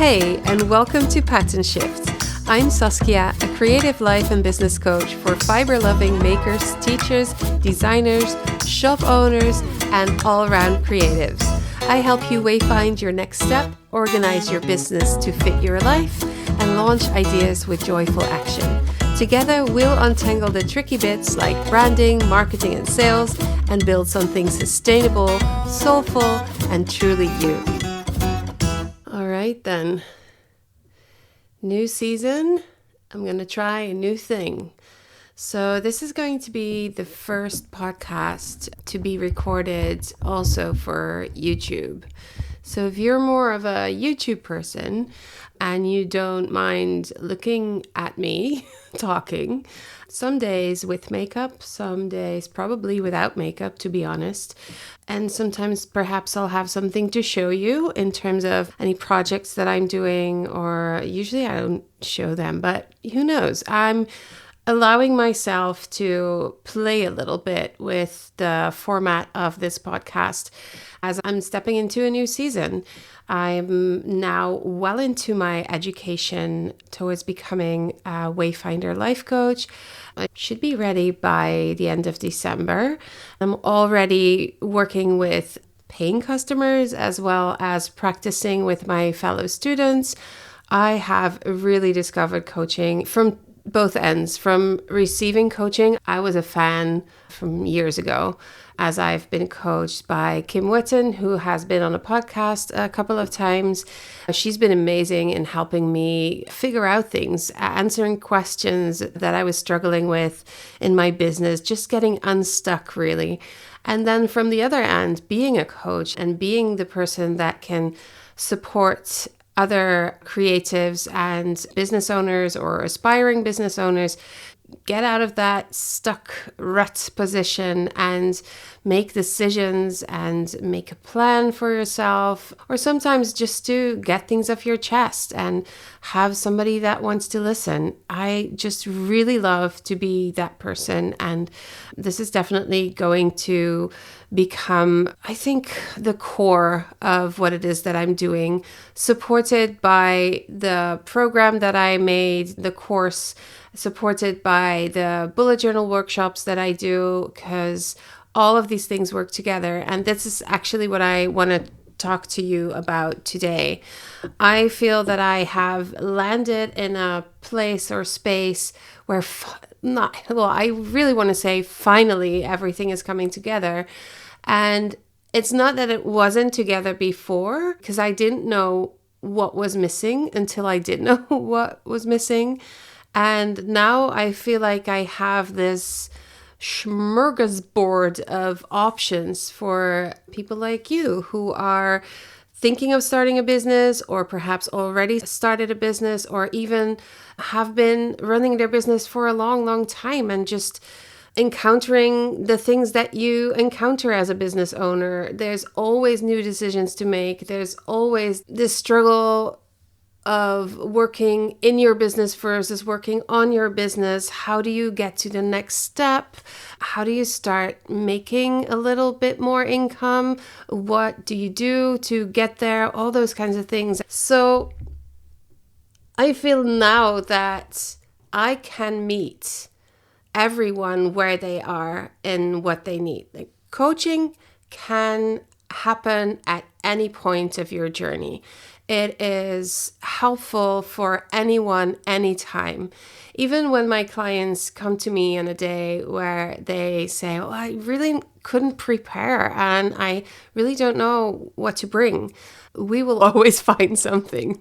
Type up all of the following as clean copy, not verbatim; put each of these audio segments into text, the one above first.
Hey, and welcome to Pattern Shift. I'm Saskia, a creative life and business coach for fiber-loving makers, teachers, designers, shop owners, and all-around creatives. I help you wayfind your next step, organize your business to fit your life, and launch ideas with joyful action. Together, we'll untangle the tricky bits like branding, marketing, and sales, and build something sustainable, soulful, and truly you. All right, then. New season. I'm going to try a new thing. So this is going to be the first podcast to be recorded also for YouTube. So if you're more of a YouTube person and you don't mind looking at me talking, some days with makeup, some days probably without makeup, to be honest. And sometimes perhaps I'll have something to show you in terms of any projects that I'm doing, or usually I don't show them, but who knows? I'm allowing myself to play a little bit with the format of this podcast as I'm stepping into a new season. I'm now well into my education towards becoming a Wayfinder life coach. I should be ready by the end of December. I'm already working with paying customers as well as practicing with my fellow students. I have really discovered coaching from both ends. From receiving coaching, I was a fan from years ago, as I've been coached by Kim Witten, who has been on a podcast a couple of times. She's been amazing in helping me figure out things, answering questions that I was struggling with in my business, just getting unstuck really. And then from the other end, being a coach and being the person that can support other creatives and business owners or aspiring business owners get out of that stuck rut position and make decisions and make a plan for yourself, or sometimes just to get things off your chest and have somebody that wants to listen. I just really love to be that person, and this is definitely going to become, I think, the core of what it is that I'm doing, supported by the program that I made, the course, supported by the bullet journal workshops that I do, because all of these things work together. And this is actually what I want to talk to you about today. I feel that I have landed in a place or space where I really want to say finally everything is coming together. And it's not that it wasn't together before, because I didn't know what was missing until I did know what was missing. And now I feel like I have this smorgasbord of options for people like you who are thinking of starting a business, or perhaps already started a business, or even have been running their business for a long, long time and just encountering the things that you encounter as a business owner. There's always new decisions to make. There's always this struggle of working in your business versus working on your business. How do you get to the next step? How do you start making a little bit more income? What do you do to get there? All those kinds of things. So I feel now that I can meet everyone where they are and what they need. Like, coaching can happen at any point of your journey. It is helpful for anyone, anytime. Even when my clients come to me on a day where they say, "Oh, I really couldn't prepare and I really don't know what to bring," we will always find something.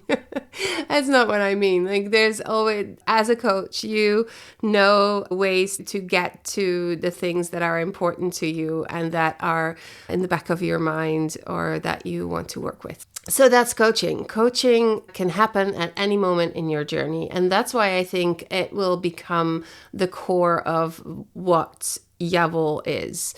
That's not what I mean. Like, there's always, as a coach, you know ways to get to the things that are important to you and that are in the back of your mind or that you want to work with. So that's coaching. Coaching can happen at any moment in your journey. And that's why I think it will become the core of what Jawohl is.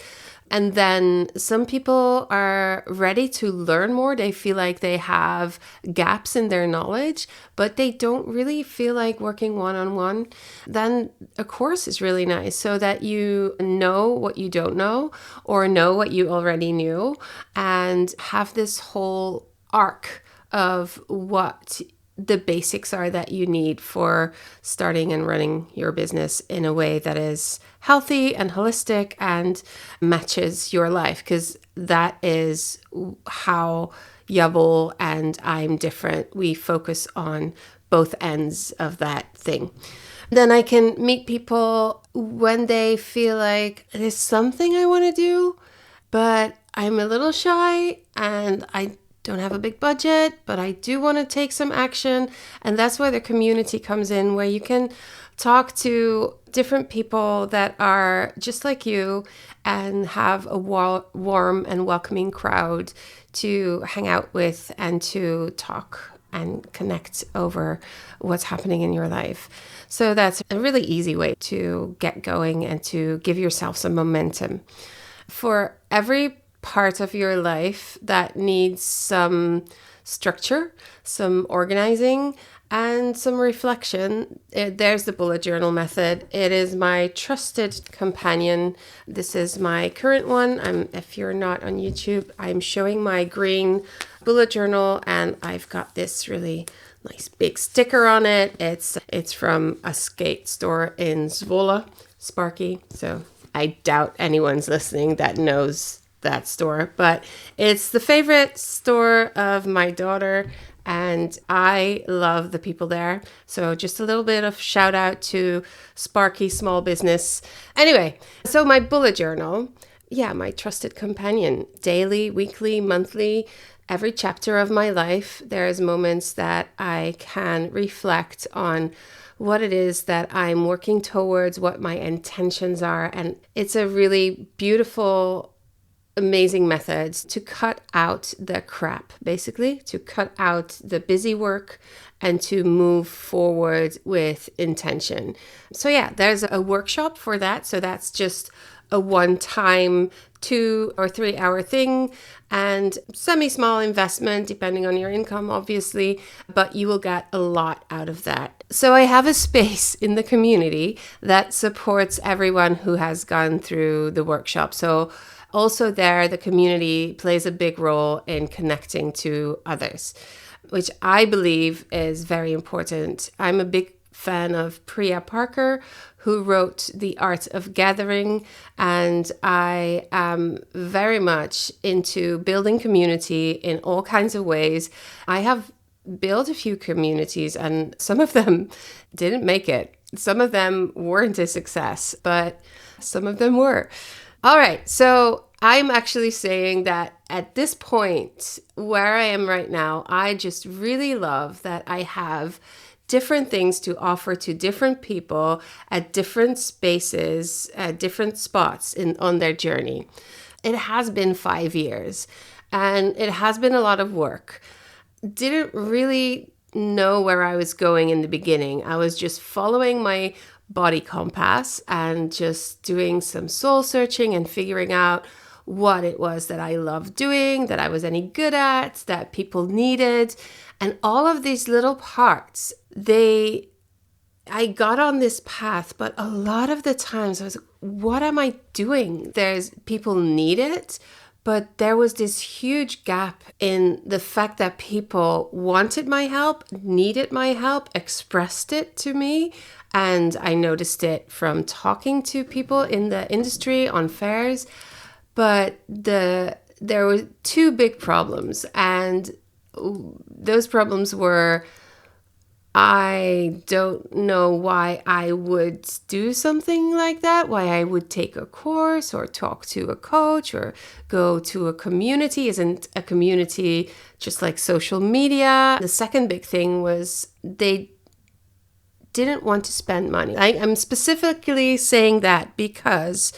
And then some people are ready to learn more. They feel like they have gaps in their knowledge, but they don't really feel like working one-on-one. Then a course is really nice so that you know what you don't know or know what you already knew and have this whole arc of what the basics are that you need for starting and running your business in a way that is healthy and holistic and matches your life, because that is how Yabble and I'm different. We focus on both ends of that thing. Then I can meet people when they feel like there's something I want to do, but I'm a little shy and I don't have a big budget, but I do want to take some action. And that's where the community comes in, where you can talk to different people that are just like you and have a warm and welcoming crowd to hang out with and to talk and connect over what's happening in your life. So that's a really easy way to get going and to give yourself some momentum. For every part of your life that needs some structure, some organizing, and some reflection, there's the bullet journal method. It is my trusted companion. This is my current one. If you're not on YouTube, I'm showing my green bullet journal, and I've got this really nice big sticker on it. It's from a skate store in Zwolle, Sparky. So I doubt anyone's listening that knows that store, but it's the favorite store of my daughter, and I love the people there. So just a little bit of shout out to Sparky Small Business. Anyway, so my bullet journal, my trusted companion, daily, weekly, monthly, every chapter of my life, there's moments that I can reflect on what it is that I'm working towards, what my intentions are. And it's a really beautiful, amazing method to cut out the crap, basically, to cut out the busy work and to move forward with intention. So there's a workshop for that. So that's just a one-time 2 or 3 hour thing and semi-small investment depending on your income, obviously, but you will get a lot out of that. So I have a space in the community that supports everyone who has gone through the workshop. So also there, the community plays a big role in connecting to others, which I believe is very important. I'm a big fan of Priya Parker, who wrote The Art of Gathering, and I am very much into building community in all kinds of ways. I have built a few communities, and some of them didn't make it. Some of them weren't a success, but some of them were. All right, so I'm actually saying that at this point where I am right now, I just really love that I have different things to offer to different people at different spaces, at different spots on their journey. It has been 5 years and it has been a lot of work. Didn't really know where I was going in the beginning. I was just following my body compass and just doing some soul searching and figuring out what it was that I loved doing, that I was any good at, that people needed. And all of these little parts, I got on this path, but a lot of the times I was like, what am I doing? There's people need it, but there was this huge gap in the fact that people wanted my help, needed my help, expressed it to me. And I noticed it from talking to people in the industry on fairs. But there were two big problems. And those problems were, I don't know why I would do something like that, why I would take a course or talk to a coach or go to a community. Isn't a community just like social media? The second big thing was they didn't want to spend money. I'm specifically saying that because,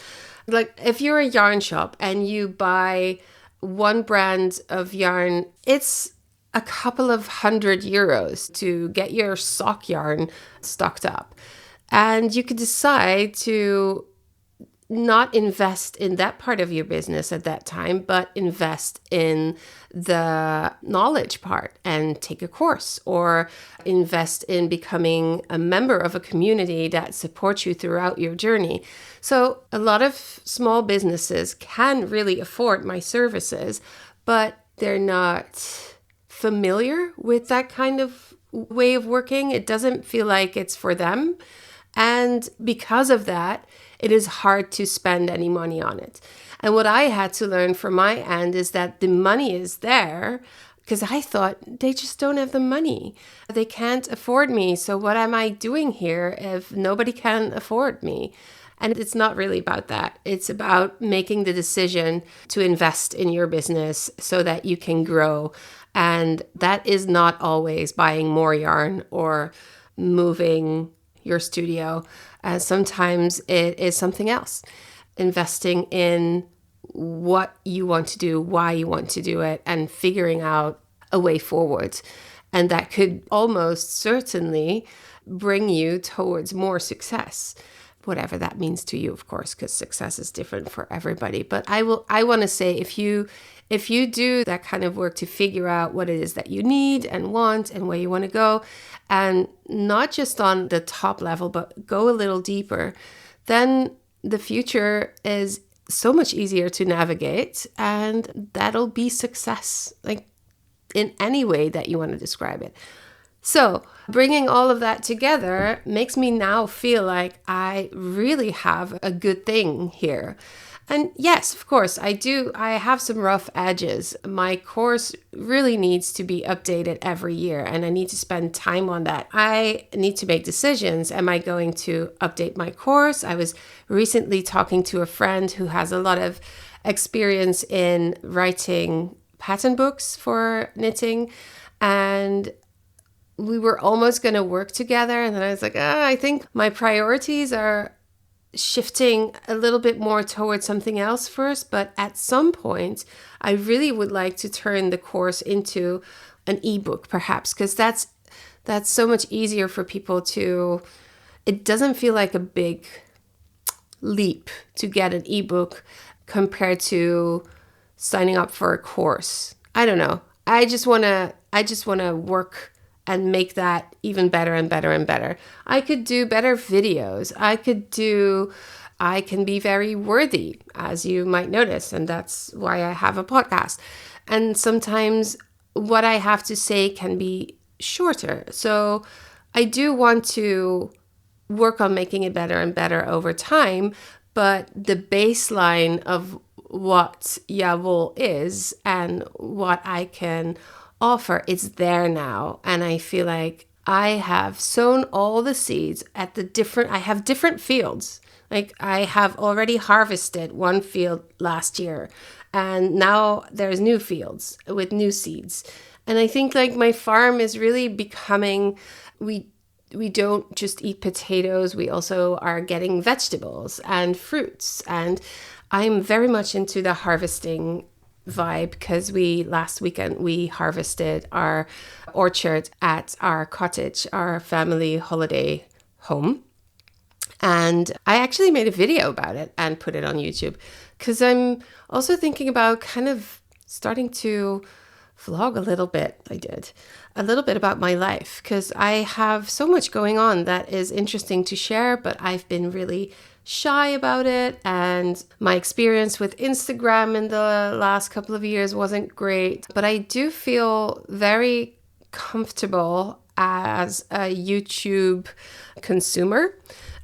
like, if you're a yarn shop and you buy one brand of yarn, it's a couple of €100 to get your sock yarn stocked up. And you could decide to not invest in that part of your business at that time, but invest in the knowledge part and take a course or invest in becoming a member of a community that supports you throughout your journey. So a lot of small businesses can really afford my services, but they're not familiar with that kind of way of working. It doesn't feel like it's for them. And because of that, it is hard to spend any money on it. And what I had to learn from my end is that the money is there because I thought they just don't have the money. They can't afford me. So what am I doing here if nobody can afford me? And it's not really about that. It's about making the decision to invest in your business so that you can grow. And that is not always buying more yarn or moving your studio. Sometimes it is something else. Investing in what you want to do, why you want to do it, and figuring out a way forward. And that could almost certainly bring you towards more success, whatever that means to you, of course, because success is different for everybody. But I want to say, if you do that kind of work to figure out what it is that you need and want and where you want to go, and not just on the top level, but go a little deeper, then the future is so much easier to navigate, and that'll be success, like in any way that you want to describe it. So bringing all of that together makes me now feel like I really have a good thing here. And yes, of course, I have some rough edges. My course really needs to be updated every year, and I need to spend time on that. I need to make decisions. Am I going to update my course? I was recently talking to a friend who has a lot of experience in writing pattern books for knitting, and we were almost going to work together. And then I was like, I think my priorities are shifting a little bit more towards something else first. But at some point, I really would like to turn the course into an ebook, perhaps, because that's so much easier for people to. It doesn't feel like a big leap to get an ebook compared to signing up for a course. I don't know. I just want to work and make that even better and better and better. I could do better videos. I can be very worthy, as you might notice, and that's why I have a podcast. And sometimes what I have to say can be shorter. So I do want to work on making it better and better over time, but the baseline of what Jawohl is and what I can offer, it's there now. And I feel like I have sown all the seeds at I have different fields. Like I have already harvested one field last year, and now there's new fields with new seeds. And I think like my farm is really becoming, we don't just eat potatoes, we also are getting vegetables and fruits. And I'm very much into the harvesting vibe because last weekend we harvested our orchard at our cottage, our family holiday home. And I actually made a video about it and put it on YouTube because I'm also thinking about kind of starting to vlog a little bit. I did a little bit about my life because I have so much going on that is interesting to share, but I've been really shy about it, and my experience with Instagram in the last couple of years wasn't great. But I do feel very comfortable as a YouTube consumer.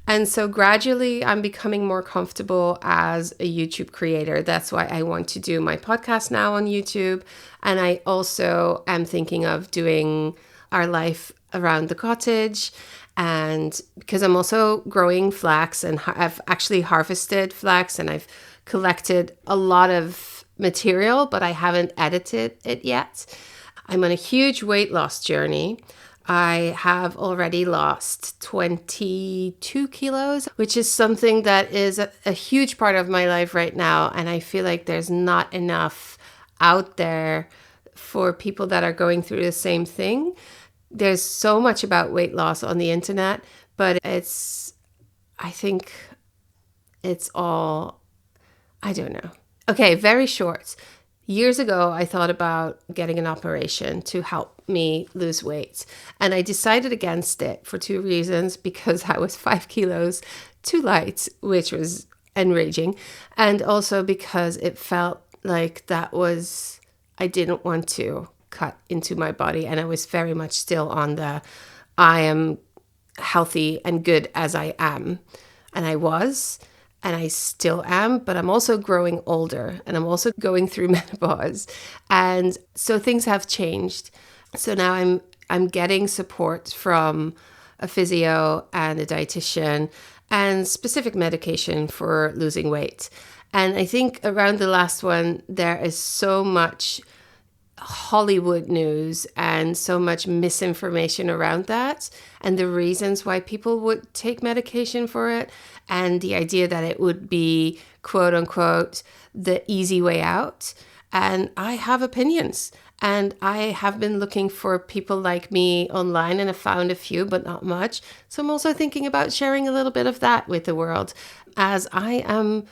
And so gradually I'm becoming more comfortable as a YouTube creator. That's why I want to do my podcast now on YouTube. And I also am thinking of doing our life around the cottage. And because I'm also growing flax, and I've actually harvested flax, and I've collected a lot of material, but I haven't edited it yet. I'm on a huge weight loss journey. I have already lost 22 kilos, which is something that is a huge part of my life right now. And I feel like there's not enough out there for people that are going through the same thing. There's so much about weight loss on the internet, but I think it's all, I don't know. Okay, very short. Years ago, I thought about getting an operation to help me lose weight. And I decided against it for two reasons, because I was 5 kilos too light, which was enraging. And also because it felt like I didn't want to cut into my body. And I was very much still on the I am healthy and good as I am. And I was, and I still am, but I'm also growing older and I'm also going through menopause. And so things have changed. So now I'm getting support from a physio and a dietitian and specific medication for losing weight. And I think around the last one, there is so much Hollywood news and so much misinformation around that and the reasons why people would take medication for it and the idea that it would be quote unquote the easy way out. And I have opinions and I have been looking for people like me online and have found a few, but not much. So I'm also thinking about sharing a little bit of that with the world as I am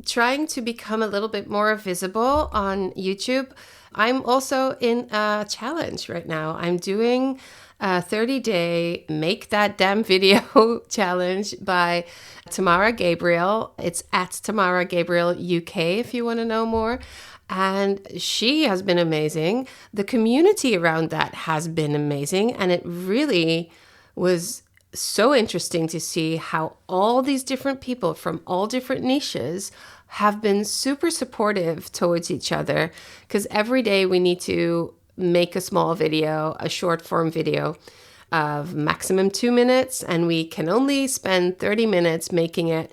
trying to become a little bit more visible on YouTube. I'm also in a challenge right now. I'm doing a 30-day Make That Damn Video challenge by Tamara Gabriel. It's at Tamara Gabriel UK if you want to know more. And she has been amazing. The community around that has been amazing. And it really was so interesting to see how all these different people from all different niches have been super supportive towards each other, because every day we need to make a small video, a short form video of maximum 2 minutes, and we can only spend 30 minutes making it,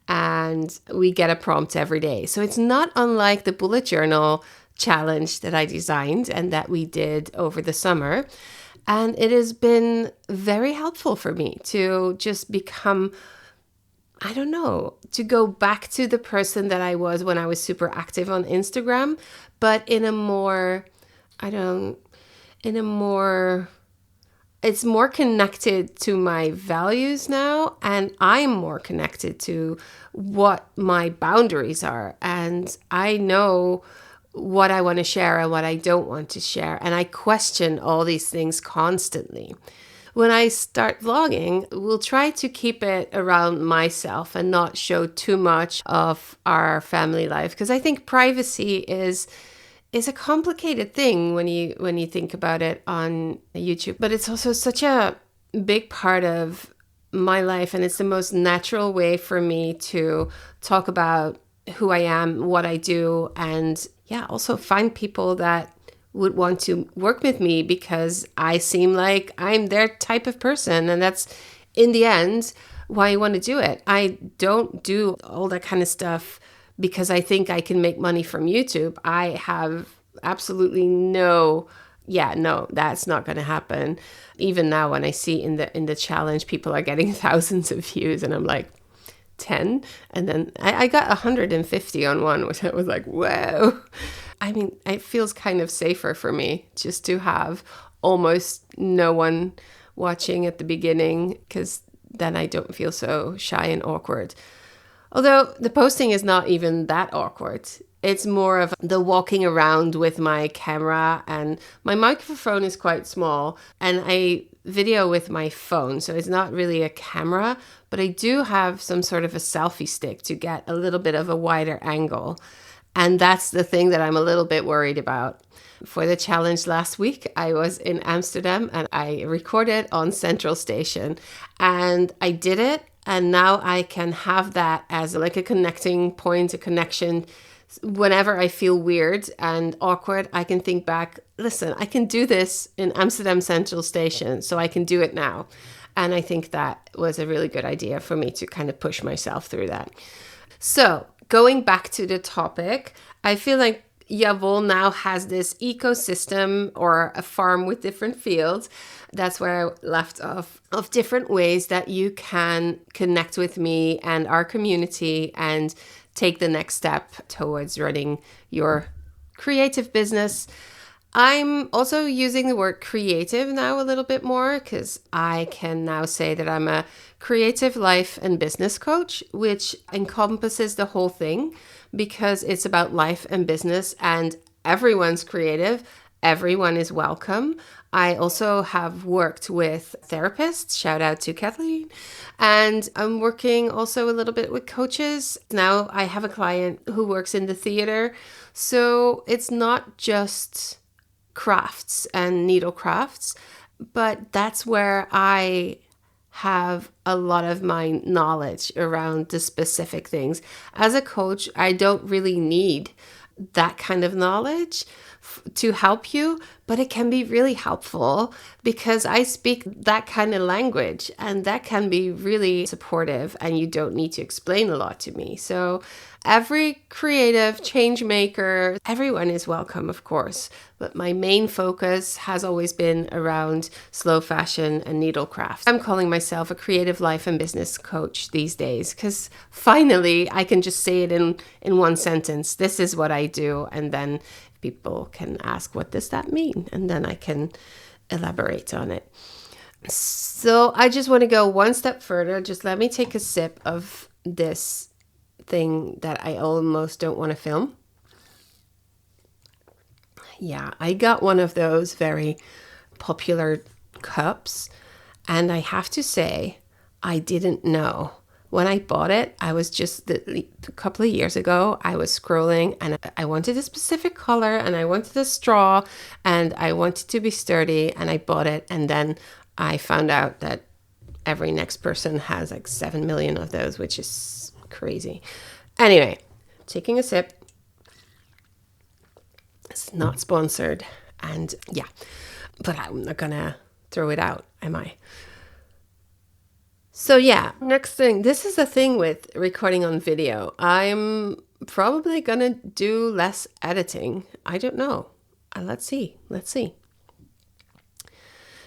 and we get a prompt every day. So it's not unlike the bullet journal challenge that I designed and that we did over the summer. And it has been very helpful for me to just become, I don't know, to go back to the person that I was when I was super active on Instagram, but in a more, it's more connected to my values now. And I'm more connected to what my boundaries are. And I know what I want to share and what I don't want to share. And I question all these things constantly. When I start vlogging, we'll try to keep it around myself and not show too much of our family life, because I think privacy is a complicated thing when you think about it on YouTube. But it's also such a big part of my life, and it's the most natural way for me to talk about who I am, what I do, and also find people that would want to work with me because I seem like I'm their type of person. And that's, in the end, why I want to do it. I don't do all that kind of stuff because I think I can make money from YouTube. I have absolutely that's not going to happen. Even now when I see in the challenge, people are getting thousands of views and I'm like, 10. And then I got 150 on one, which I was like, whoa. I mean, it feels kind of safer for me just to have almost no one watching at the beginning, because then I don't feel so shy and awkward. Although the posting is not even that awkward. It's more of the walking around with my camera, and my microphone is quite small and I video with my phone. So it's not really a camera, but I do have some sort of a selfie stick to get a little bit of a wider angle. And that's the thing that I'm a little bit worried about. For the challenge last week, I was in Amsterdam and I recorded on Central Station, and I did it. And now I can have that as like a connecting point, a connection. Whenever I feel weird and awkward, I can think back, listen, I can do this in Amsterdam Central Station, so I can do it now. And I think that was a really good idea for me to kind of push myself through that. So going back to the topic, I feel like Jawohl now has this ecosystem or a farm with different fields. That's where I left off, of different ways that you can connect with me and our community and take the next step towards running your creative business. I'm also using the word creative now a little bit more, because I can now say that I'm a creative life and business coach, which encompasses the whole thing, because it's about life and business, and everyone's creative. Everyone is welcome. I also have worked with therapists, shout out to Kathleen, and I'm working also a little bit with coaches. Now I have a client who works in the theater, so it's not just crafts and needle crafts, but that's where I have a lot of my knowledge around the specific things. As a coach, I don't really need that kind of knowledge to help you, but it can be really helpful because I speak that kind of language, and that can be really supportive, and you don't need to explain a lot to me. So every creative change maker, everyone is welcome, of course, but my main focus has always been around slow fashion and needlecraft. I'm calling myself a creative life and business coach these days because finally I can just say it in one sentence. This is what I do, and then people can ask, what does that mean? And then I can elaborate on it. So I just want to go one step further. Just let me take a sip of this thing that I almost don't want to film. Yeah, I got one of those very popular cups, and I have to say, I didn't know. When I bought it, I was just a couple of years ago, I was scrolling and I wanted a specific color and I wanted a straw and I wanted to be sturdy, and I bought it, and then I found out that every next person has like 7 million of those, which is crazy. Anyway, taking a sip. It's not sponsored, and yeah, but I'm not gonna throw it out, am I? So yeah, next thing, this is the thing with recording on video. I'm probably gonna do less editing. I don't know. Let's see.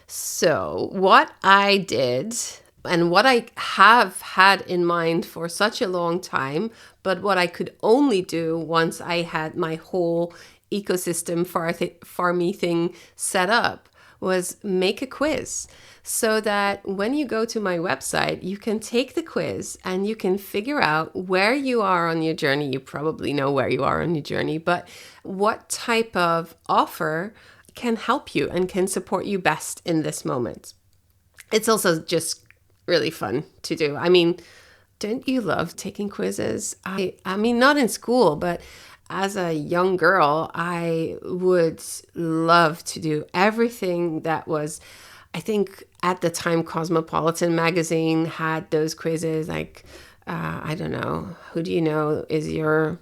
So what I did, and what I have had in mind for such a long time, but what I could only do once I had my whole ecosystem for me thing set up, was make a quiz, so that when you go to my website, you can take the quiz and you can figure out where you are on your journey. You probably know where you are on your journey, but what type of offer can help you and can support you best in this moment. It's also just really fun to do. I mean, don't you love taking quizzes? I mean, not in school, but as a young girl, I would love to do everything that was, I think at the time, Cosmopolitan magazine had those quizzes, like, I don't know, who do you know is your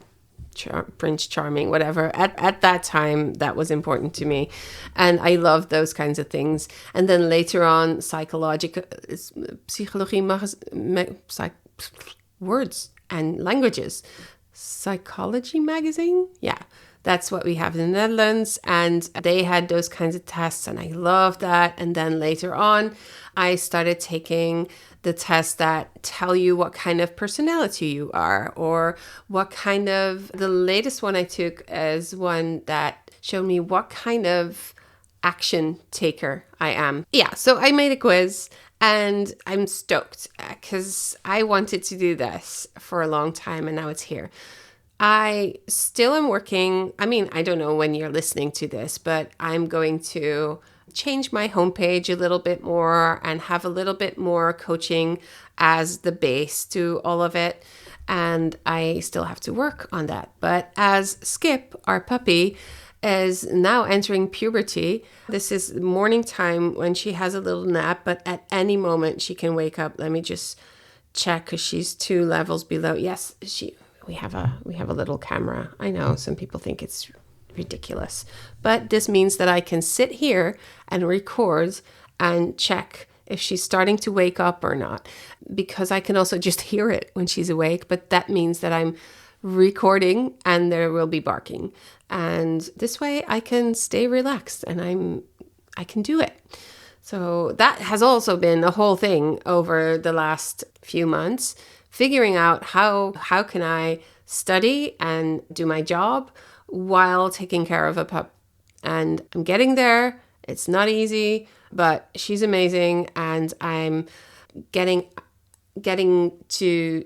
Prince Charming, whatever. At that time, that was important to me. And I loved those kinds of things. And then later on, psychology, words and languages. Psychology magazine? Yeah, that's what we have in the Netherlands. And they had those kinds of tests, and I loved that. And then later on, I started taking the tests that tell you what kind of personality you are, or what kind of, the latest one I took is one that showed me what kind of action taker I am. Yeah, so I made a quiz. And I'm stoked because I wanted to do this for a long time, and now it's here. I still am working. I mean, I don't know when you're listening to this, but I'm going to change my homepage a little bit more and have a little bit more coaching as the base to all of it. And I still have to work on that. But as Skip, our puppy, is now entering puberty. This is morning time when she has a little nap, but at any moment she can wake up. Let me just check because she's 2 levels below. Yes, we have a little camera. I know some people think it's ridiculous, but this means that I can sit here and record and check if she's starting to wake up or not, because I can also just hear it when she's awake. But that means that I'm recording and there will be barking, and this way I can stay relaxed and I can do it. So that has also been a whole thing over the last few months, figuring out how can I study and do my job while taking care of a pup. And I'm getting there. It's not easy, but she's amazing, and I'm getting to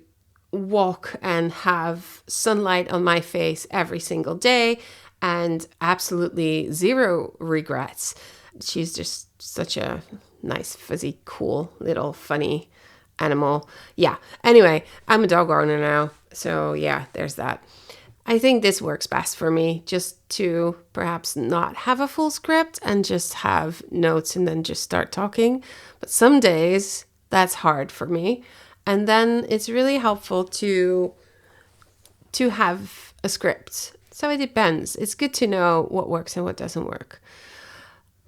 walk and have sunlight on my face every single day, and absolutely zero regrets. She's just such a nice, fuzzy, cool, little funny animal. Yeah. Anyway, I'm a dog owner now. So yeah, there's that. I think this works best for me, just to perhaps not have a full script and just have notes and then just start talking. But some days that's hard for me. And then it's really helpful to have a script. So it depends. It's good to know what works and what doesn't work.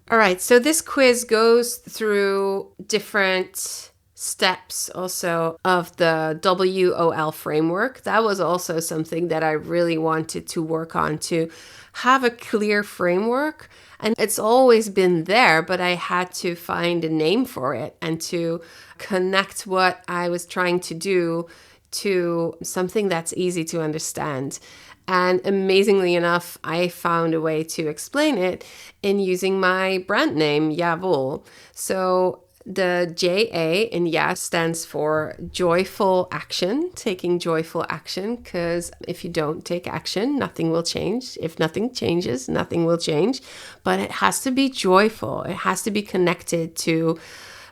All right, so this quiz goes through different steps also of the WOL framework. That was also something that I really wanted to work on, to have a clear framework. And it's always been there, but I had to find a name for it and to connect what I was trying to do to something that's easy to understand. And amazingly enough, I found a way to explain it in using my brand name, Jawohl. So the JA in Ja stands for joyful action, taking joyful action, because if you don't take action, nothing will change. If nothing changes, nothing will change. But it has to be joyful. It has to be connected to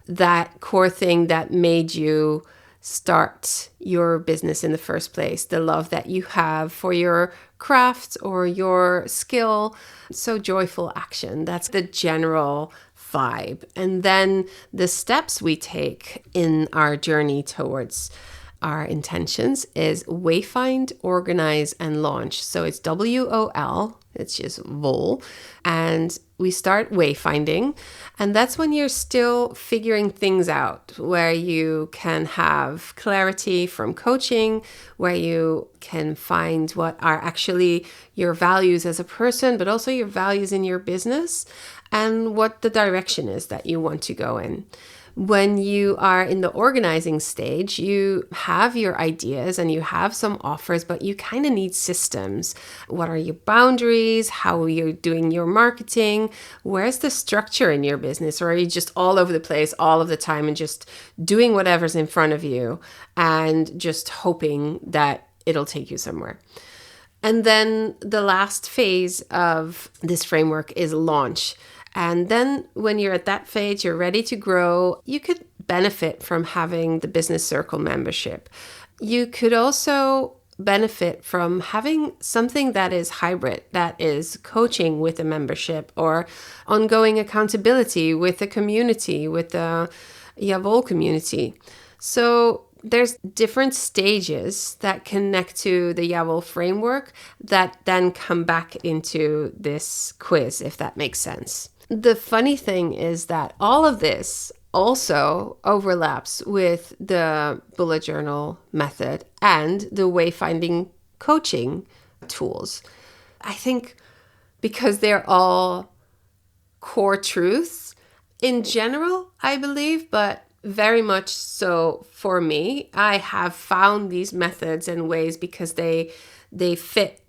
that core thing that made you start your business in the first place, the love that you have for your craft or your skill. So joyful action, that's the general vibe. And then the steps we take in our journey towards our intentions is wayfind, organize, and launch. So it's WOL, it's just Vol. And we start wayfinding. And that's when you're still figuring things out, where you can have clarity from coaching, where you can find what are actually your values as a person, but also your values in your business, and what the direction is that you want to go in. When you are in the organizing stage, you have your ideas and you have some offers, but you kind of need systems. What are your boundaries? How are you doing your marketing? Where's the structure in your business? Or are you just all over the place all of the time and just doing whatever's in front of you and just hoping that it'll take you somewhere? And then the last phase of this framework is launch. And then when you're at that phase, you're ready to grow, you could benefit from having the business circle membership. You could also benefit from having something that is hybrid, that is coaching with a membership or ongoing accountability with a community, with the Jawohl community. So there's different stages that connect to the Jawohl framework that then come back into this quiz, if that makes sense. The funny thing is that all of this also overlaps with the bullet journal method and the wayfinding coaching tools. I think because they're all core truths in general, I believe, but very much so for me. I have found these methods and ways because they fit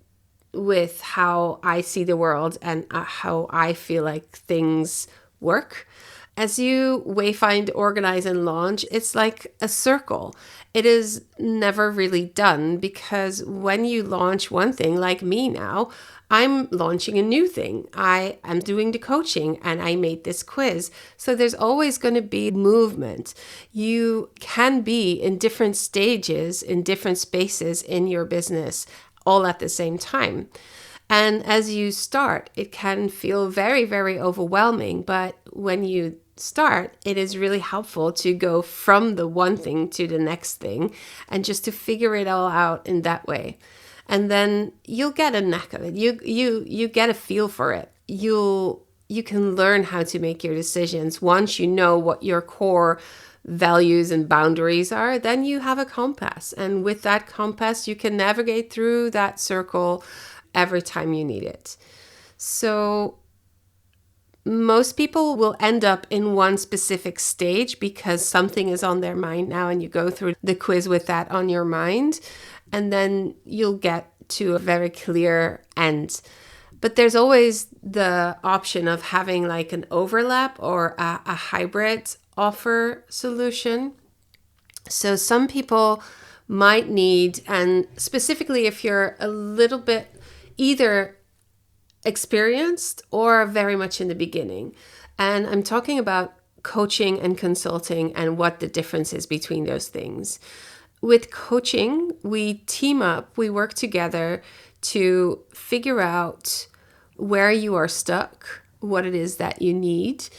with how I see the world and how I feel like things work. As you wayfind, organize, and launch, it's like a circle. It is never really done because when you launch one thing, like me now, I'm launching a new thing. I am doing the coaching and I made this quiz. So there's always going to be movement. You can be in different stages, in different spaces in your business, all at the same time. And as you start, it can feel very, very overwhelming. But when you start, it is really helpful to go from the one thing to the next thing and just to figure it all out in that way. And then you'll get a knack of it. You get a feel for it. You can learn how to make your decisions. Once you know what your core values and boundaries are, then you have a compass. And with that compass, you can navigate through that circle every time you need it. So most people will end up in one specific stage because something is on their mind now, and you go through the quiz with that on your mind, and then you'll get to a very clear end. But there's always the option of having like an overlap or a hybrid offer solution. So some people might need, and specifically if you're a little bit either experienced or very much in the beginning, and I'm talking about coaching and consulting and what the difference is between those things. With coaching, we team up, we work together to figure out where you are stuck, what it is that you need,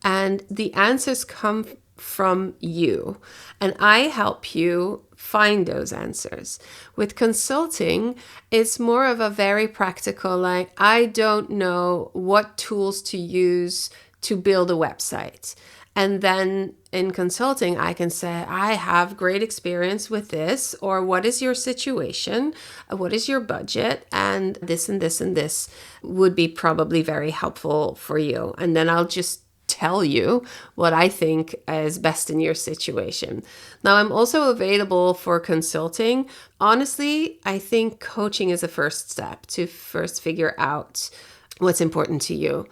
and the answers come from you. And I help you find those answers. With consulting, it's more of a very practical, like, I don't know what tools to use to build a website. And then in consulting, I can say, I have great experience with this, or what is your situation? What is your budget? And this and this and this would be probably very helpful for you. And then I'll just tell you what I think is best in your situation. Now, I'm also available for consulting. Honestly, I think coaching is a first step to first figure out what's important to you.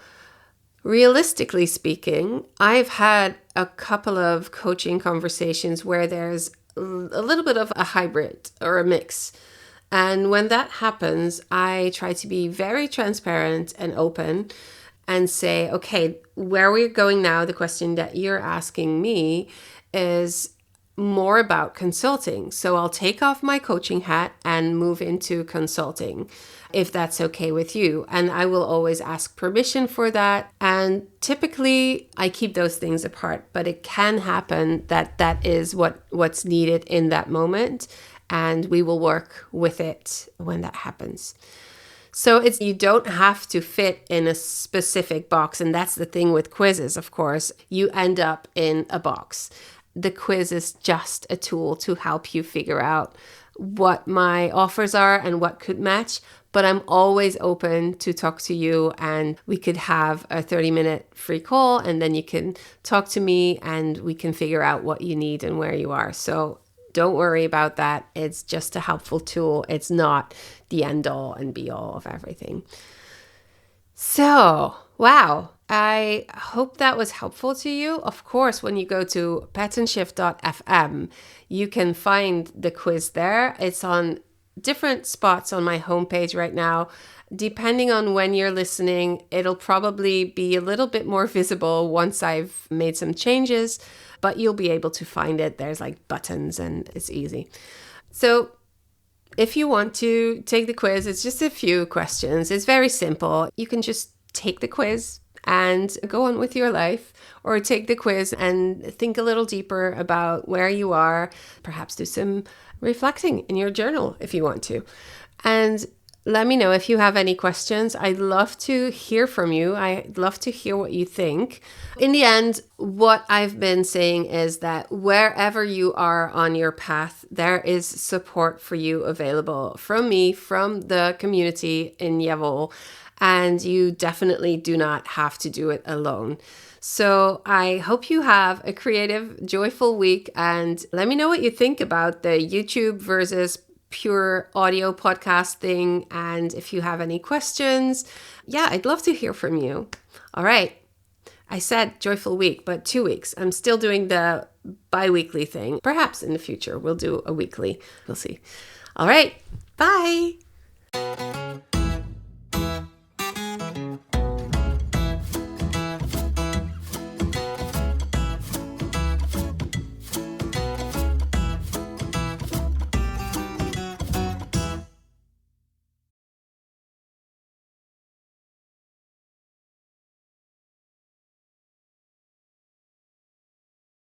Realistically speaking, I've had a couple of coaching conversations where there's a little bit of a hybrid or a mix. And when that happens, I try to be very transparent and open and say, okay, where we're going now, the question that you're asking me is more about consulting. So I'll take off my coaching hat and move into consulting, if that's okay with you. And I will always ask permission for that. And typically I keep those things apart, but it can happen that that is what's needed in that moment. And we will work with it when that happens. So you don't have to fit in a specific box. And that's the thing with quizzes, of course. You end up in a box. The quiz is just a tool to help you figure out what my offers are and what could match. But I'm always open to talk to you, and we could have a 30-minute free call, and then you can talk to me and we can figure out what you need and where you are. So don't worry about that. It's just a helpful tool. It's not the end all and be all of everything. So, wow. I hope that was helpful to you. Of course, when you go to patternshift.fm, you can find the quiz there. It's on different spots on my homepage right now. Depending on when you're listening, it'll probably be a little bit more visible once I've made some changes, but you'll be able to find it. There's like buttons and it's easy. So if you want to take the quiz, it's just a few questions. It's very simple. You can just take the quiz and go on with your life, or take the quiz and think a little deeper about where you are, perhaps do some reflecting in your journal if you want to. And let me know if you have any questions. I'd love to hear from you. I'd love to hear what you think. In the end, what I've been saying is that wherever you are on your path, there is support for you available from me, from the community in Yevol. And you definitely do not have to do it alone. So I hope you have a creative, joyful week, and let me know what you think about the YouTube versus pure audio podcast thing. And if you have any questions, I'd love to hear from you. All right. I said joyful week, but 2 weeks. I'm still doing the bi-weekly thing. Perhaps in the future we'll do a weekly. We'll see. All right. Bye.